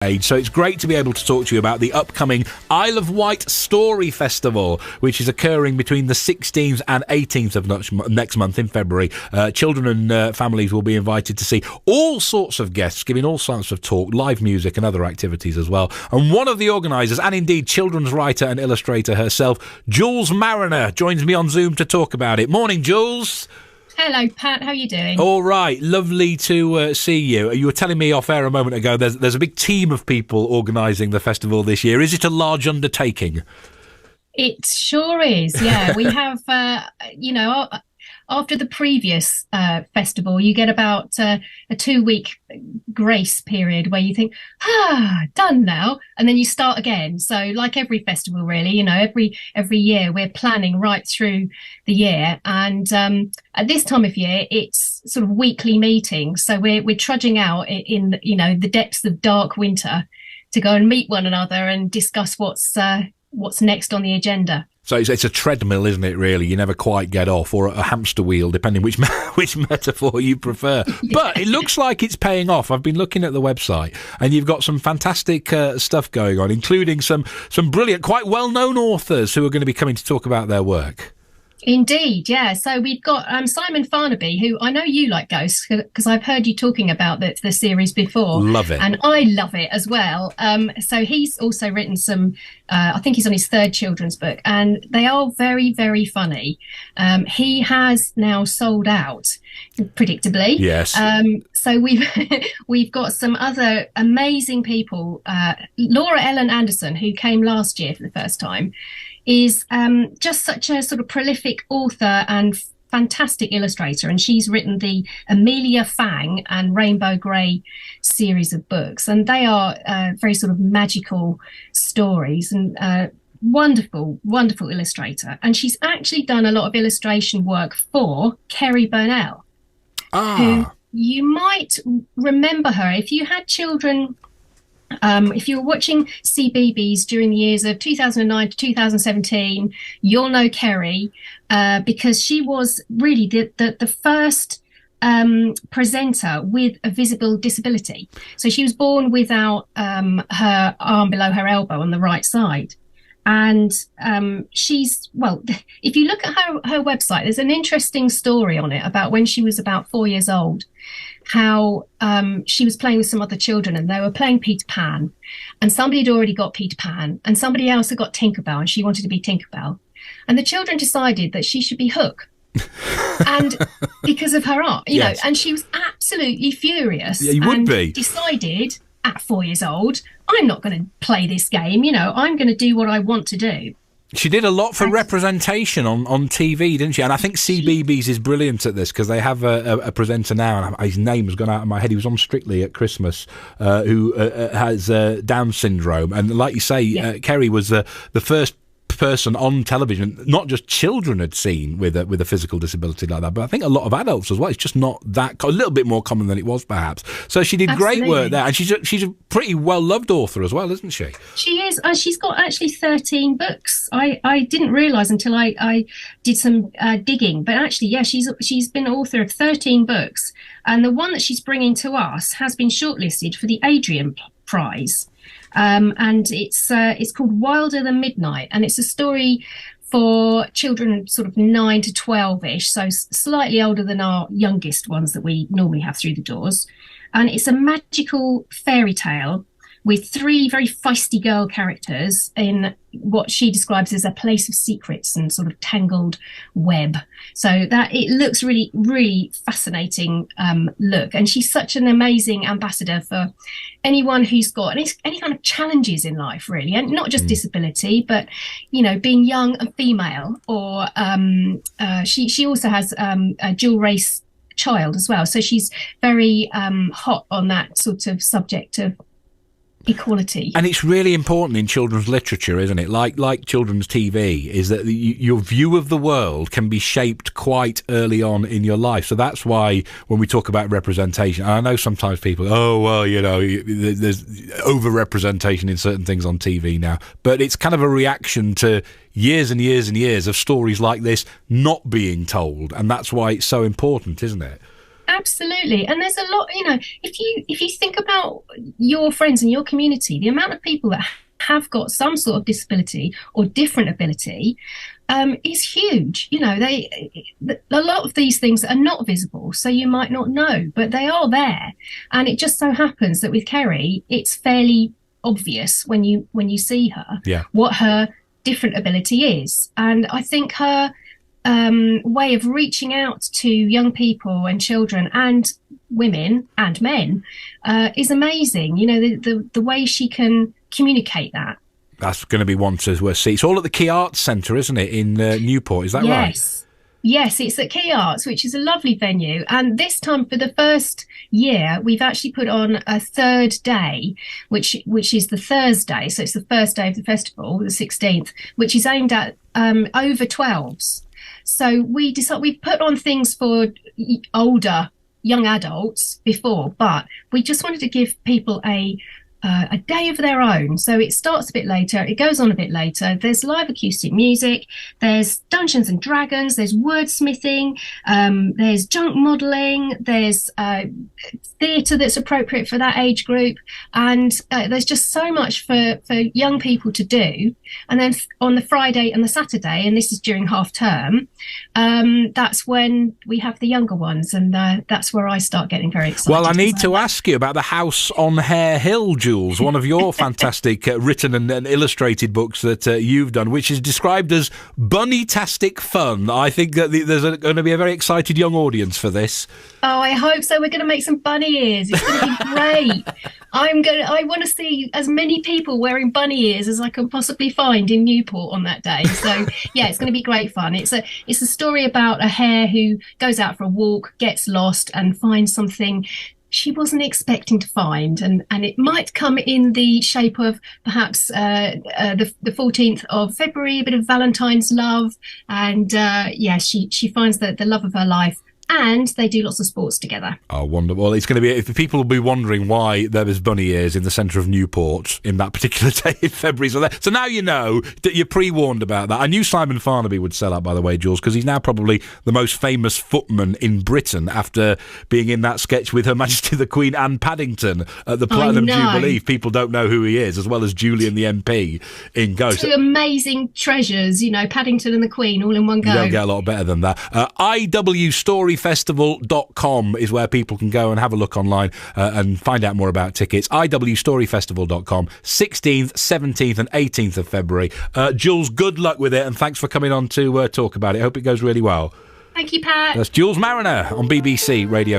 age. So it's great to be able to talk to you about the upcoming Isle of Wight Story Festival, which is occurring between the 16th and 18th of next month in February. Children and families will be invited to see all sorts of guests giving all sorts of talk, live music and other activities as well. And one of the organisers, and indeed children's writer and illustrator herself, Jules Marriner, joins me on Zoom to talk about it. Morning, Jules. Hello, Pat. How are you doing? All right. Lovely to see you. You were telling me off air a moment ago there's a big team of people organising the festival this year. Is it a large undertaking? It sure is, yeah. We have, after the previous festival, you get about a 2-week grace period where you think, done now, and then you start again. So like every festival, really, every year we're planning right through the year. And at this time of year, it's sort of weekly meetings. So we're trudging out in the depths of dark winter to go and meet one another and discuss what's next on the agenda. So it's a treadmill, isn't it, really? You never quite get off, or a hamster wheel, depending which metaphor you prefer. Yeah. But it looks like it's paying off. I've been looking at the website, and you've got some fantastic stuff going on, including some brilliant, quite well-known authors who are going to be coming to talk about their work. Indeed, yeah. So we've got Simon Farnaby, who I know you like ghosts because I've heard you talking about the series before. Love it. And I love it as well. So he's also written some, I think he's on his 3rd children's book, and they are very, very funny. He has now sold out, predictably. Yes. So we've got some other amazing people. Laura Ellen Anderson, who came last year for the first time, is just such a sort of prolific author and fantastic illustrator, and she's written the Amelia Fang and Rainbow Grey series of books, and they are very sort of magical stories, and wonderful illustrator. And she's actually done a lot of illustration work for Kerry Burnell, who you might remember her if you had children. If you were watching CBeebies during the years of 2009 to 2017, you'll know Kerry because she was really the first presenter with a visible disability. So she was born without her arm below her elbow on the right side. And if you look at her website, there's an interesting story on it about when she was about 4 years old, how she was playing with some other children and they were playing Peter Pan, and somebody had already got Peter Pan and somebody else had got Tinkerbell and she wanted to be Tinkerbell. And the children decided that she should be Hook. And because of her art, you know, and she was absolutely furious. Yeah, you would be. Decided at 4 years old, I'm not going to play this game, I'm going to do what I want to do. She did a lot for representation on TV, didn't she? And I think CBeebies is brilliant at this because they have a presenter now, and his name has gone out of my head. He was on Strictly at Christmas, who has Down syndrome. And like you say, Kerry was the first person on television not just children had seen with a physical disability like that, but I think a lot of adults as well. It's just not that a little bit more common than it was perhaps. So she did great work there, and she's a pretty well loved author as well, isn't she? She is. She's got actually 13 books. I didn't realise until I did some digging, but actually, she's been author of 13 books, and the one that she's bringing to us has been shortlisted for the Adrian Prize. And it's called Wilder Than Midnight, and it's a story for children sort of 9 to 12-ish, so slightly older than our youngest ones that we normally have through the doors. And it's a magical fairy tale with 3 very feisty girl characters in what she describes as a place of secrets and sort of tangled web. So that it looks really, really fascinating look. And she's such an amazing ambassador for anyone who's got any kind of challenges in life, really, and not just disability, but, being young and female. Or she also has a dual race child as well. So she's very hot on that sort of subject of equality. And it's really important in children's literature, isn't it? Like children's TV, is that your view of the world can be shaped quite early on in your life. So that's why when we talk about representation, and I know sometimes people, there's over-representation in certain things on TV now, but it's kind of a reaction to years and years and years of stories like this not being told, and that's why it's so important, isn't it? Absolutely. And there's a lot, if you think about your friends and your community, the amount of people that have got some sort of disability or different ability is huge. A lot of these things are not visible, so you might not know, but they are there. And it just so happens that with Kerry, it's fairly obvious when you see her what her different ability is. And I think her way of reaching out to young people and children and women and men is amazing. The way she can communicate that. That's going to be one to see. It's all at the Key Arts Centre, isn't it, in Newport? Is that right? Yes, it's at Key Arts, which is a lovely venue. And this time, for the first year, we've actually put on a third day, which is the Thursday. So it's the first day of the festival, the 16th, which is aimed at over 12s. So we've put on things for older young adults before, but we just wanted to give people a day of their own. So it starts a bit later, it goes on a bit later. There's live acoustic music, there's Dungeons and Dragons, there's wordsmithing, there's junk modelling, there's theatre that's appropriate for that age group, and there's just so much for young people to do. And then on the Friday and the Saturday, and this is during half term, that's when we have the younger ones, and that's where I start getting very excited. Well, I need to ask you about the House on Hare Hill, Jules, one of your fantastic written and illustrated books that you've done, which is described as bunny-tastic fun. I think that there's going to be a very excited young audience for this. Oh, I hope so. We're going to make some bunny ears. It's going to be great. I want to see as many people wearing bunny ears as I can possibly find in Newport on that day. So yeah, it's going to be great fun. It's a story about a hare who goes out for a walk, gets lost, and finds something she wasn't expecting to find, and it might come in the shape of perhaps the 14th of February, a bit of Valentine's love, and she finds the love of her life. And they do lots of sports together. Oh, wonderful. It's going to be, if people will be wondering why there is bunny ears in the centre of Newport in that particular day in February. So now you know that you're pre-warned about that. I knew Simon Farnaby would sell out, by the way, Jules, because he's now probably the most famous footman in Britain after being in that sketch with Her Majesty the Queen Anne Paddington at the Platinum Jubilee. If people don't know who he is, as well as Julian the MP in Ghost. Two amazing treasures, Paddington and the Queen all in one go. You don't get a lot better than that. iwstoryfestival.com is where people can go and have a look online and find out more about tickets. iwstoryfestival.com, 16th, 17th and 18th of February. Jules, good luck with it, and thanks for coming on to talk about it. I hope it goes really well. Thank you, Pat. That's Jules Marriner on BBC Radio